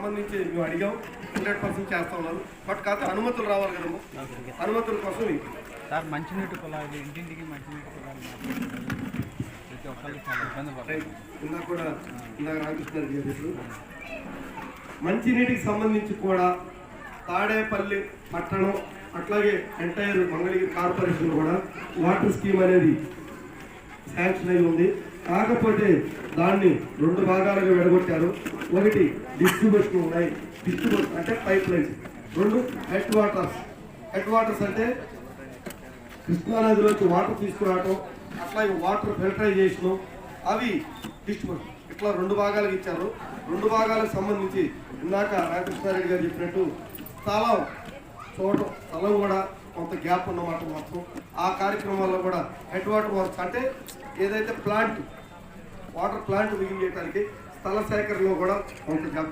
సంబంధించి మేము అడిగాం, 100% చేస్తా ఉన్నాను. బట్ కాకపోతే అనుమతులు రావాలి కదమ్మా, అనుమతుల కోసం సార్ మంచినీటి కుళాయిలు ఇంటింటికి మంచినీటి కుళాయిలు ప్రతి ఒక్కరికి చాలా ఇబ్బంది పడుతుంది. ఇందాక రామకృష్ణ రెడ్డి గారు మంచినీటికి సంబంధించి కూడా తాడేపల్లి పట్టణం అట్లాగే ఎంటైర్ మంగళగిరి కార్పొరేషన్ కూడా వాటర్ స్కీమ్ అనేది శాంక్షన్ అయి ఉంది. కాకపోతే దాన్ని 2 భాగాలుగా విడగొట్టారు. ఒకటి డిస్ట్రిబ్యూషన్ ఉన్నాయి, డిస్ట్రిబ్యూషన్ అంటే పైప్ లైన్స్. 2 హెడ్ వాటర్స్ అంటే కృష్ణానదిలోంచి వాటర్ తీసుకురావటం, అట్లాగే వాటర్ ఫిల్టరైజేషను, అవి డిస్ట్రిబ్యూషన్. ఇట్లా 2 భాగాలకు ఇచ్చారు. 2 భాగాలకు సంబంధించి ఇందాక రామకృష్ణారెడ్డి గారు చెప్పినట్టు స్థలం కూడా కొంత గ్యాప్ ఉన్నమాట. మొత్తం ఆ కార్యక్రమాల్లో కూడా హెడ్ వాటర్ వర్క్స్ అంటే ఏదైతే వాటర్ ప్లాంట్ బిగిన్ చేయడానికి స్థల సేకరణలో కూడా కొంత గ్యాప్